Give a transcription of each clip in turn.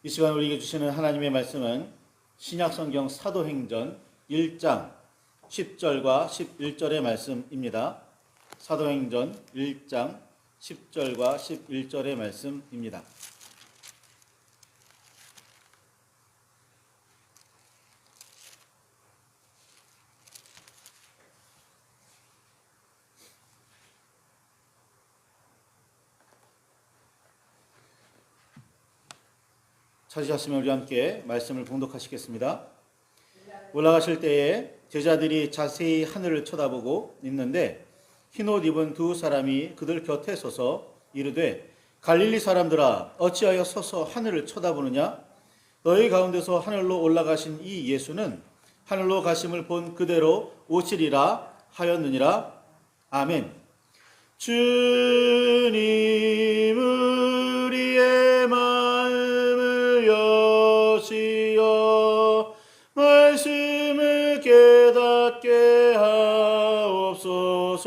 이 시간 우리에게 주시는 하나님의 말씀은 신약성경 사도행전 1장 10절과 11절의 말씀입니다. 사도행전 1장 10절과 11절의 말씀입니다. 찾으셨으면 우리 함께 말씀을 봉독하시겠습니다. 올라가실 때에 제자들이 자세히 하늘을 쳐다보고 있는데 흰옷 입은 두 사람이 그들 곁에 서서 이르되 갈릴리 사람들아 어찌하여 서서 하늘을 쳐다보느냐? 너희 가운데서 하늘로 올라가신 이 예수는 하늘로 가심을 본 그대로 오시리라 하였느니라. 아멘. 주님 우리의 마음을 여시어 말씀을 깨닫게 하옵소서.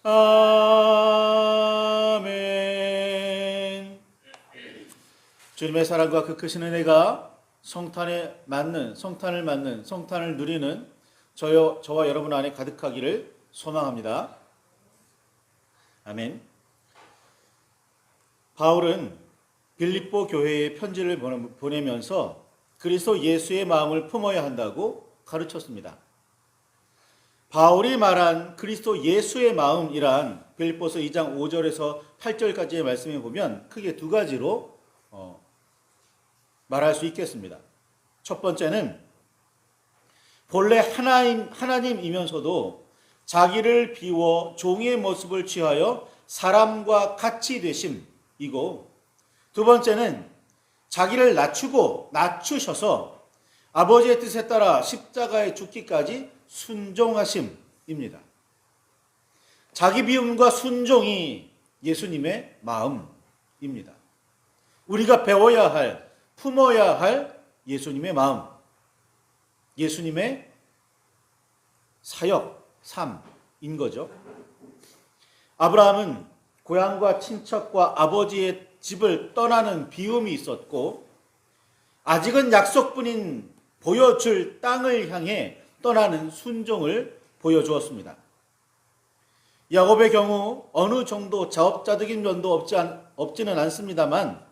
아멘. 주님의 사랑과 그 크신 은혜가 성탄을 누리는 저와 여러분 안에 가득하기를 소망합니다. 아멘. 바울은 빌립보 교회에 편지를 보내면서 그리스도 예수의 마음을 품어야 한다고 가르쳤습니다. 바울이 말한 그리스도 예수의 마음이란 빌립보서 2장 5절에서 8절까지의 말씀에 보면 크게 두 가지로 말할 수 있겠습니다. 첫 번째는 본래 하나님이면서도 자기를 비워 종의 모습을 취하여 사람과 같이 되심이고, 두 번째는 자기를 낮추셔서 아버지의 뜻에 따라 십자가에 죽기까지 순종하심입니다. 자기 비움과 순종이 예수님의 마음입니다. 우리가 배워야 할, 품어야 할 예수님의 마음, 예수님의 사역, 삶인 거죠. 아브라함은 고향과 친척과 아버지의 집을 떠나는 비움이 있었고, 아직은 약속뿐인 보여줄 땅을 향해 떠나는 순종을 보여주었습니다. 야곱의 경우 어느 정도 자업자득인 면도 없지는 않습니다만,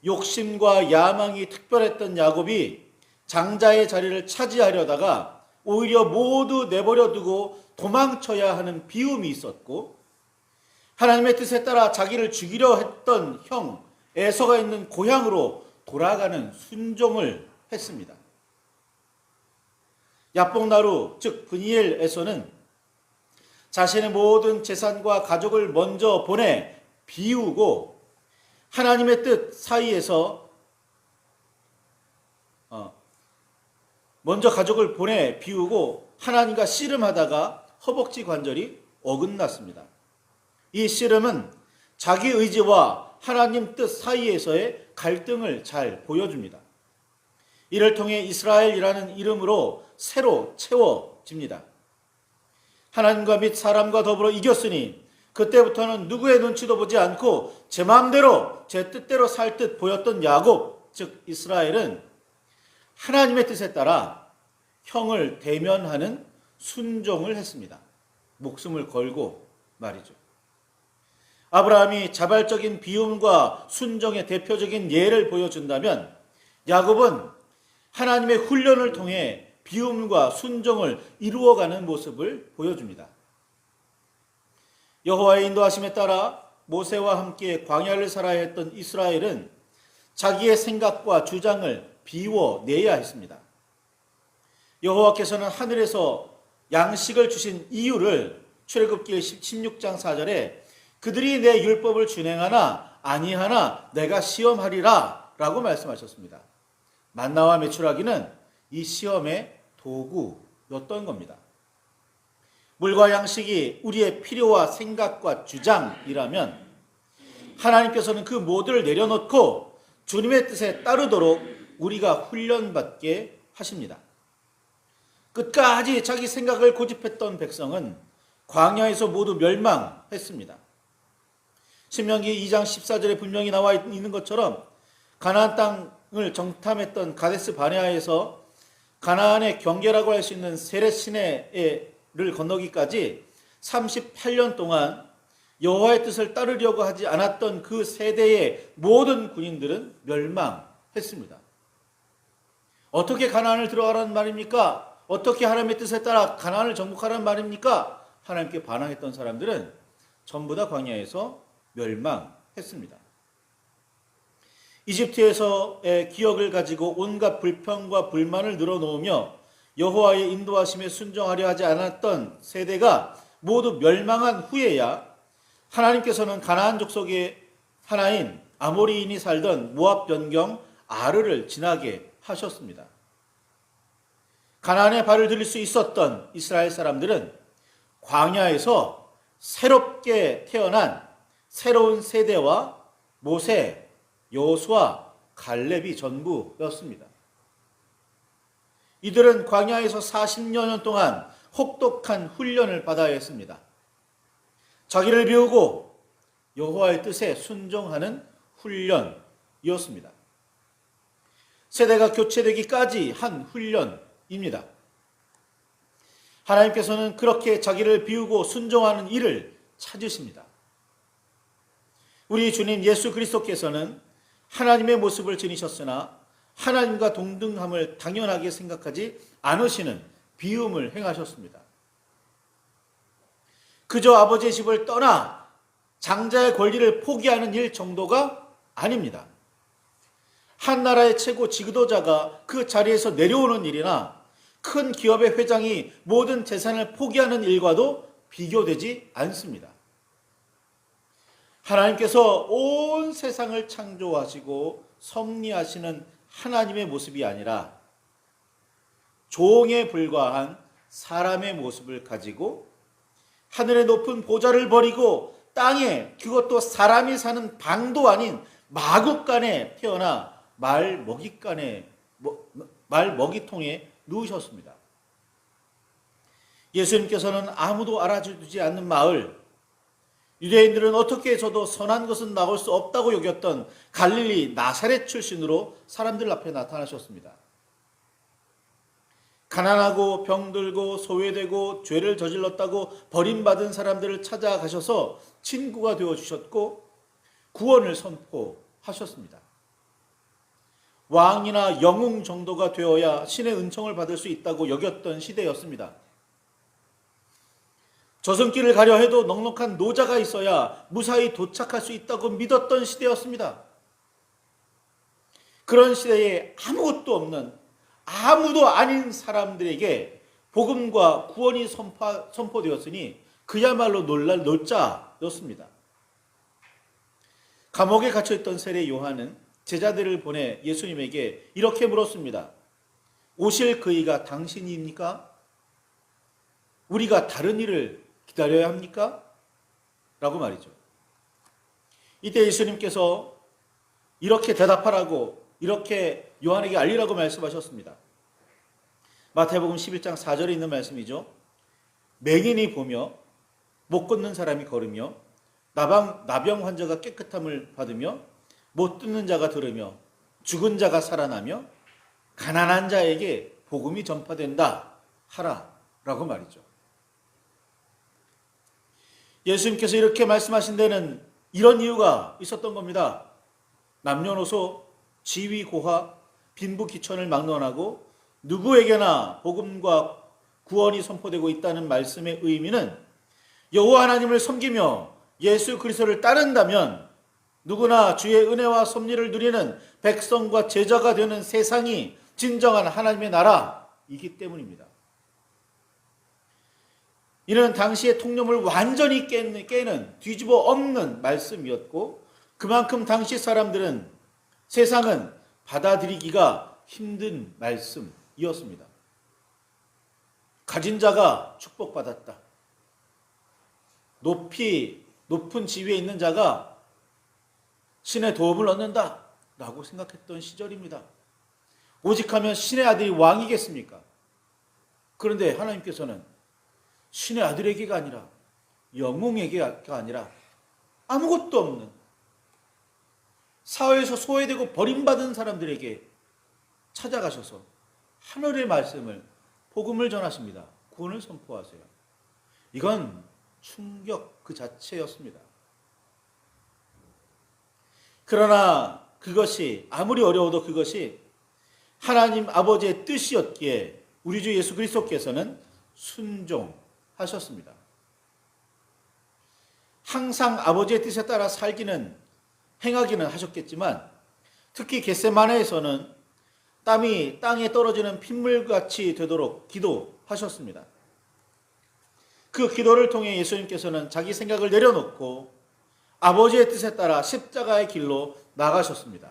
욕심과 야망이 특별했던 야곱이 장자의 자리를 차지하려다가 오히려 모두 내버려 두고 도망쳐야 하는 비움이 있었고, 하나님의 뜻에 따라 자기를 죽이려 했던 형 에서가 있는 고향으로 돌아가는 순종을 했습니다. 야복나루 즉 브니엘에서는 자신의 모든 재산과 가족을 먼저 보내 비우고 하나님의 뜻 사이에서 먼저 가족을 보내 비우고 하나님과 씨름하다가 허벅지 관절이 어긋났습니다. 이 씨름은 자기 의지와 하나님 뜻 사이에서의 갈등을 잘 보여줍니다. 이를 통해 이스라엘이라는 이름으로 새로 채워집니다. 하나님과 및 사람과 더불어 이겼으니 그때부터는 누구의 눈치도 보지 않고 제 마음대로 제 뜻대로 살 듯 보였던 야곱 즉 이스라엘은 하나님의 뜻에 따라 형을 대면하는 순종을 했습니다. 목숨을 걸고 말이죠. 아브라함이 자발적인 비움과 순종의 대표적인 예를 보여준다면 야곱은 하나님의 훈련을 통해 비움과 순종을 이루어가는 모습을 보여줍니다. 여호와의 인도하심에 따라 모세와 함께 광야를 살아야 했던 이스라엘은 자기의 생각과 주장을 비워내야 했습니다. 여호와께서는 하늘에서 양식을 주신 이유를 출애굽기 16장 4절에 그들이 내 율법을 준행하나 아니하나 내가 시험하리라 라고 말씀하셨습니다. 만나와 메추라기는 이 시험의 도구였던 겁니다. 물과 양식이 우리의 필요와 생각과 주장이라면 하나님께서는 그 모두를 내려놓고 주님의 뜻에 따르도록 우리가 훈련받게 하십니다. 끝까지 자기 생각을 고집했던 백성은 광야에서 모두 멸망했습니다. 신명기 2장 14절에 분명히 나와 있는 것처럼 가나안 땅을 정탐했던 가데스 바네아에서 가나안의 경계라고 할 수 있는 세렛 시내를 건너기까지 38년 동안 여호와의 뜻을 따르려고 하지 않았던 그 세대의 모든 군인들은 멸망했습니다. 어떻게 가나안을 들어가라는 말입니까? 어떻게 하나님의 뜻에 따라 가나안을 정복하라는 말입니까? 하나님께 반항했던 사람들은 전부 다 광야에서 멸망했습니다. 이집트에서의 기억을 가지고 온갖 불평과 불만을 늘어놓으며 여호와의 인도하심에 순종하려 하지 않았던 세대가 모두 멸망한 후에야 하나님께서는 가나안 족속의 하나인 아모리인이 살던 모압 변경 아르를 지나게 하셨습니다. 가나안에 발을 들일 수 있었던 이스라엘 사람들은 광야에서 새롭게 태어난 새로운 세대와 모세, 여호수아, 갈렙이 전부였습니다. 이들은 광야에서 40여 년 동안 혹독한 훈련을 받아야 했습니다. 자기를 비우고 여호와의 뜻에 순종하는 훈련이었습니다. 세대가 교체되기까지 한 훈련입니다. 하나님께서는 그렇게 자기를 비우고 순종하는 일을 찾으십니다. 우리 주님 예수 그리스도께서는 하나님의 모습을 지니셨으나 하나님과 동등함을 당연하게 생각하지 않으시는 비움을 행하셨습니다. 그저 아버지의 집을 떠나 장자의 권리를 포기하는 일 정도가 아닙니다. 한 나라의 최고 지도자가 그 자리에서 내려오는 일이나 큰 기업의 회장이 모든 재산을 포기하는 일과도 비교되지 않습니다. 하나님께서 온 세상을 창조하시고 섭리하시는 하나님의 모습이 아니라 종에 불과한 사람의 모습을 가지고 하늘의 높은 보좌를 버리고 땅에, 그것도 사람이 사는 방도 아닌 마국간에 태어나 말먹이통에 누우셨습니다. 예수님께서는 아무도 알아주지 않는 마을, 유대인들은 어떻게 해서도 선한 것은 나올 수 없다고 여겼던 갈릴리 나사렛 출신으로 사람들 앞에 나타나셨습니다. 가난하고 병들고 소외되고 죄를 저질렀다고 버림받은 사람들을 찾아가셔서 친구가 되어주셨고 구원을 선포하셨습니다. 왕이나 영웅 정도가 되어야 신의 은총을 받을 수 있다고 여겼던 시대였습니다. 저승길을 가려 해도 넉넉한 노자가 있어야 무사히 도착할 수 있다고 믿었던 시대였습니다. 그런 시대에 아무것도 없는, 아무도 아닌 사람들에게 복음과 구원이 선포되었으니 그야말로 놀랄 놀자였습니다. 감옥에 갇혀있던 세례 요한은 제자들을 보내 예수님에게 이렇게 물었습니다. 오실 그이가 당신입니까? 우리가 다른 일을 기다려야 합니까? 라고 말이죠. 이때 예수님께서 이렇게 대답하라고, 이렇게 요한에게 알리라고 말씀하셨습니다. 마태복음 11장 4절에 있는 말씀이죠. 맹인이 보며 못 걷는 사람이 걸으며 나병 환자가 깨끗함을 받으며 못 듣는 자가 들으며 죽은 자가 살아나며 가난한 자에게 복음이 전파된다 하라 라고 말이죠. 예수님께서 이렇게 말씀하신 데는 이런 이유가 있었던 겁니다. 남녀노소, 지위, 고하, 빈부, 귀천을 막론하고 누구에게나 복음과 구원이 선포되고 있다는 말씀의 의미는 여호와 하나님을 섬기며 예수 그리스도를 따른다면 누구나 주의 은혜와 섭리를 누리는 백성과 제자가 되는 세상이 진정한 하나님의 나라이기 때문입니다. 이는 당시의 통념을 완전히 깨는 뒤집어 엎는 말씀이었고 그만큼 당시 사람들은 세상은 받아들이기가 힘든 말씀이었습니다. 가진 자가 축복받았다. 높은 지위에 있는 자가 신의 도움을 얻는다 라고 생각했던 시절입니다. 오직 하면 신의 아들이 왕이겠습니까? 그런데 하나님께서는 신의 아들에게가 아니라 영웅에게가 아니라 아무것도 없는 사회에서 소외되고 버림받은 사람들에게 찾아가셔서 하늘의 말씀을, 복음을 전하십니다. 구원을 선포하세요. 이건 충격 그 자체였습니다. 그러나 그것이 아무리 어려워도 그것이 하나님 아버지의 뜻이었기에 우리 주 예수 그리스도께서는 순종하셨습니다. 항상 아버지의 뜻에 따라 살기는, 행하기는 하셨겠지만 특히 겟세마네에서는 땀이 땅에 떨어지는 핏물같이 되도록 기도하셨습니다. 그 기도를 통해 예수님께서는 자기 생각을 내려놓고 아버지의 뜻에 따라 십자가의 길로 나가셨습니다.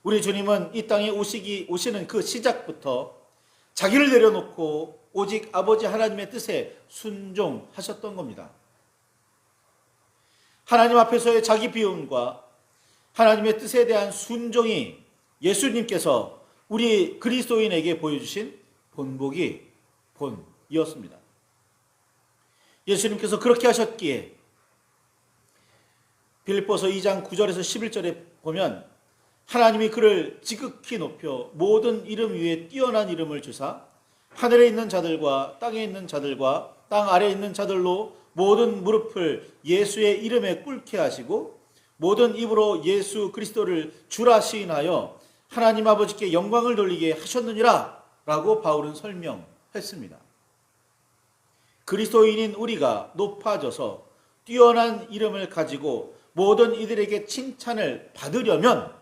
우리 주님은 이 땅에 오시는 그 시작부터 자기를 내려놓고 오직 아버지 하나님의 뜻에 순종하셨던 겁니다. 하나님 앞에서의 자기 비움과 하나님의 뜻에 대한 순종이 예수님께서 우리 그리스도인에게 보여주신 본이었습니다. 예수님께서 그렇게 하셨기에 빌립보서 2장 9절에서 11절에 보면 하나님이 그를 지극히 높여 모든 이름 위에 뛰어난 이름을 주사 하늘에 있는 자들과 땅에 있는 자들과 땅 아래에 있는 자들로 모든 무릎을 예수의 이름에 꿇게 하시고 모든 입으로 예수 그리스도를 주라 시인하여 하나님 아버지께 영광을 돌리게 하셨느니라 라고 바울은 설명했습니다. 그리스도인인 우리가 높아져서 뛰어난 이름을 가지고 모든 이들에게 칭찬을 받으려면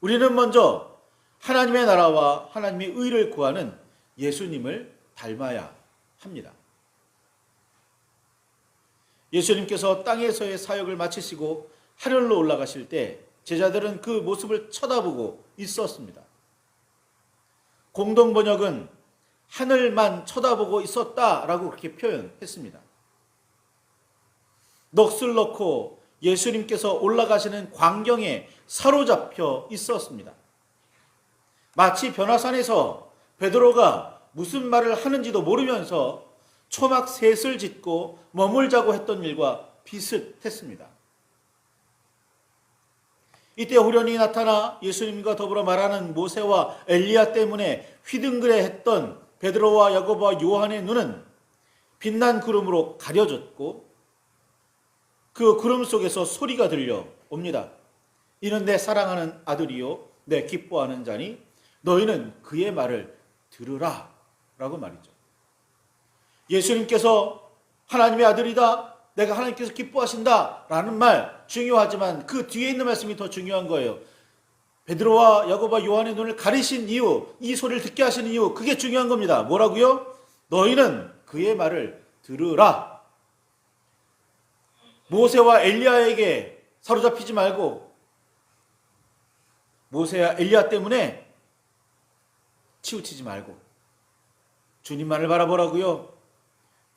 우리는 먼저 하나님의 나라와 하나님의 의를 구하는 예수님을 닮아야 합니다. 예수님께서 땅에서의 사역을 마치시고 하늘로 올라가실 때 제자들은 그 모습을 쳐다보고 있었습니다. 공동 번역은 하늘만 쳐다보고 있었다라고 그렇게 표현했습니다. 넋을 놓고 예수님께서 올라가시는 광경에 사로잡혀 있었습니다. 마치 변화산에서 베드로가 무슨 말을 하는지도 모르면서 초막 셋을 짓고 머물자고 했던 일과 비슷했습니다. 이때 후련히 나타나 예수님과 더불어 말하는 모세와 엘리야 때문에 휘둥그레했던 베드로와 야고보와 요한의 눈은 빛난 구름으로 가려졌고 그 구름 속에서 소리가 들려옵니다. 이는 내 사랑하는 아들이요 내 기뻐하는 자니 너희는 그의 말을 들으라 라고 말이죠. 예수님께서 하나님의 아들이다, 내가 하나님께서 기뻐하신다 라는 말 중요하지만 그 뒤에 있는 말씀이 더 중요한 거예요. 베드로와 야고보와 요한의 눈을 가리신 이유, 이 소리를 듣게 하시는 이유, 그게 중요한 겁니다. 뭐라고요? 너희는 그의 말을 들으라. 모세와 엘리야에게 사로잡히지 말고 모세와 엘리야 때문에 치우치지 말고 주님만을 바라보라고요.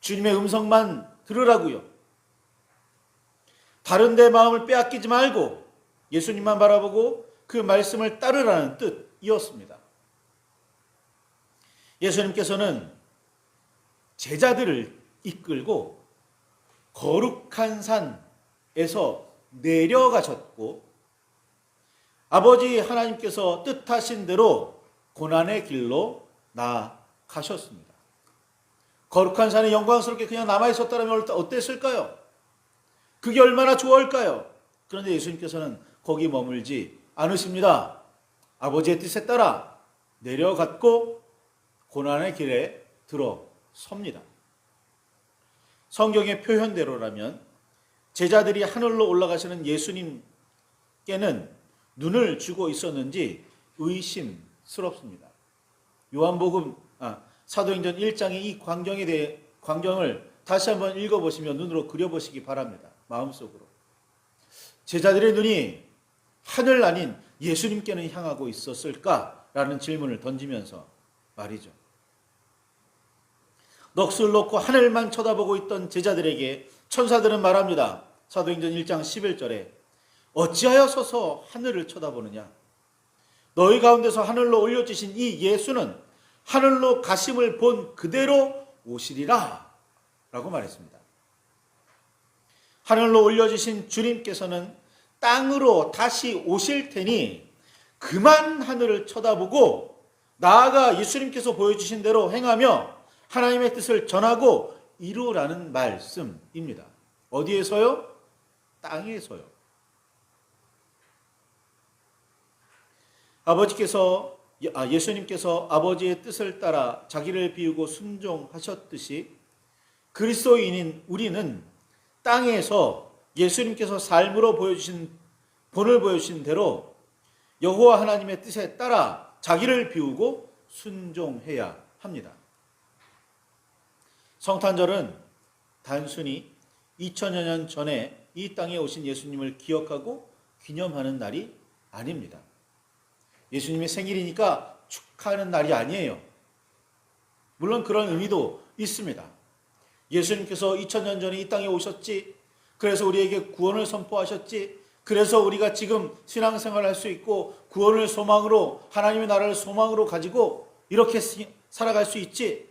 주님의 음성만 들으라고요. 다른 데 마음을 빼앗기지 말고 예수님만 바라보고 그 말씀을 따르라는 뜻이었습니다. 예수님께서는 제자들을 이끌고 거룩한 산에서 내려가셨고 아버지 하나님께서 뜻하신 대로 고난의 길로 나아가셨습니다. 거룩한 산에 영광스럽게 그냥 남아있었다면 어땠을까요? 그게 얼마나 좋을까요? 그런데 예수님께서는 거기 머물지 않으십니다. 아버지의 뜻에 따라 내려갔고 고난의 길에 들어섭니다. 성경의 표현대로라면 제자들이 하늘로 올라가시는 예수님께는 눈을 주고 있었는지 의심스럽습니다. 사도행전 1장의 이 광경을 다시 한번 읽어보시면 눈으로 그려보시기 바랍니다. 마음속으로. 제자들의 눈이 하늘 아닌 예수님께는 향하고 있었을까라는 질문을 던지면서 말이죠. 넋을 놓고 하늘만 쳐다보고 있던 제자들에게 천사들은 말합니다. 사도행전 1장 11절에 어찌하여 서서 하늘을 쳐다보느냐? 너희 가운데서 하늘로 올려지신 이 예수는 하늘로 가심을 본 그대로 오시리라 라고 말했습니다. 하늘로 올려지신 주님께서는 땅으로 다시 오실 테니 그만 하늘을 쳐다보고 나아가 예수님께서 보여주신 대로 행하며 하나님의 뜻을 전하고 이루라는 말씀입니다. 어디에서요? 땅에서요. 예수님께서 아버지의 뜻을 따라 자기를 비우고 순종하셨듯이 그리스도인인 우리는 땅에서 예수님께서 삶으로 본을 보여주신 대로 여호와 하나님의 뜻에 따라 자기를 비우고 순종해야 합니다. 성탄절은 단순히 2000여 년 전에 이 땅에 오신 예수님을 기억하고 기념하는 날이 아닙니다. 예수님의 생일이니까 축하하는 날이 아니에요. 물론 그런 의미도 있습니다. 예수님께서 2000년 전에 이 땅에 오셨지, 그래서 우리에게 구원을 선포하셨지, 그래서 우리가 지금 신앙생활을 할 수 있고 구원을 소망으로, 하나님의 나라를 소망으로 가지고 이렇게 살아갈 수 있지.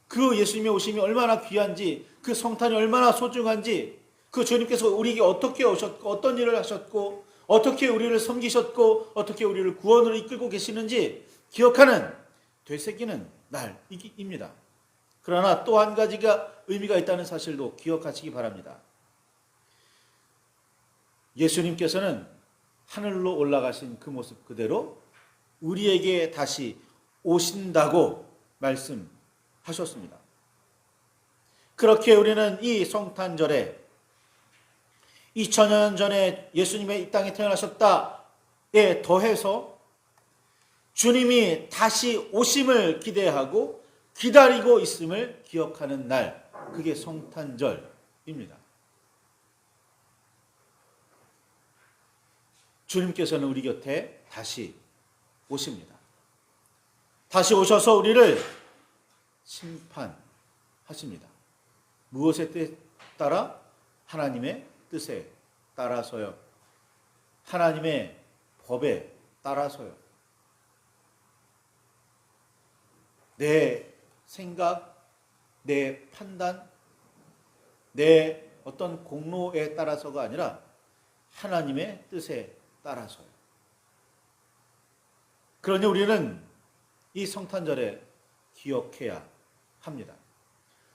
그 예수님의 오심이 얼마나 귀한지, 그 성탄이 얼마나 소중한지, 그 주님께서 우리에게 어떻게 오셨고 어떤 일을 하셨고 어떻게 우리를 섬기셨고 어떻게 우리를 구원으로 이끌고 계시는지 기억하는, 되새기는 날입니다. 그러나 또 한 가지가 의미가 있다는 사실도 기억하시기 바랍니다. 예수님께서는 하늘로 올라가신 그 모습 그대로 우리에게 다시 오신다고 말씀하셨습니다. 그렇게 우리는 이 성탄절에 2000년 전에 예수님의 이 땅에 태어나셨다에 더해서 주님이 다시 오심을 기대하고 기다리고 있음을 기억하는 날, 그게 성탄절입니다. 주님께서는 우리 곁에 다시 오십니다. 다시 오셔서 우리를 심판하십니다. 무엇에 따라? 하나님의 뜻에 따라서요. 하나님의 법에 따라서요. 내 생각, 내 판단, 내 어떤 공로에 따라서가 아니라 하나님의 뜻에 따라서요. 그러니 우리는 이 성탄절에 기억해야 합니다.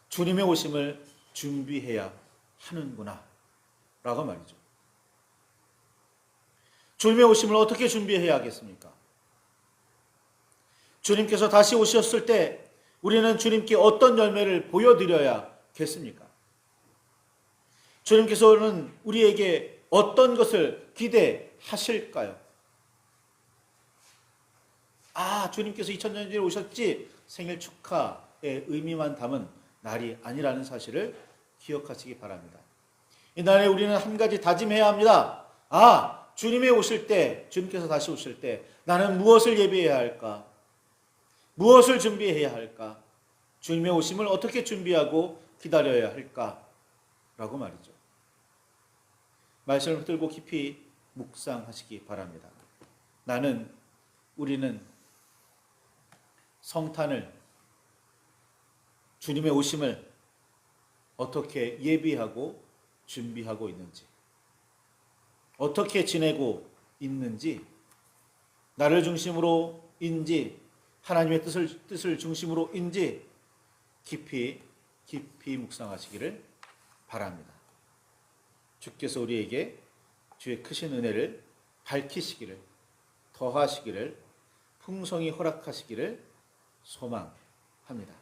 주님의 오심을 준비해야 하는구나 라고 말이죠. 주님의 오심을 어떻게 준비해야 하겠습니까? 주님께서 다시 오셨을 때 우리는 주님께 어떤 열매를 보여드려야겠습니까? 주님께서는 우리에게 어떤 것을 기대하실까요? 주님께서 2000년 전에 오셨지, 생일 축하의 의미만 담은 날이 아니라는 사실을 기억하시기 바랍니다. 이 날에 우리는 한 가지 다짐해야 합니다. 주님이 오실 때, 주님께서 다시 오실 때 나는 무엇을 예비해야 할까? 무엇을 준비해야 할까? 주님의 오심을 어떻게 준비하고 기다려야 할까? 라고 말이죠. 말씀을 들고 깊이 묵상하시기 바랍니다. 우리는 성탄을, 주님의 오심을 어떻게 예비하고 준비하고 있는지, 어떻게 지내고 있는지, 나를 중심으로인지 하나님의 뜻을 중심으로인지 깊이 묵상하시기를 바랍니다. 주께서 우리에게 주의 크신 은혜를 밝히시기를, 더하시기를, 풍성히 허락하시기를 소망합니다.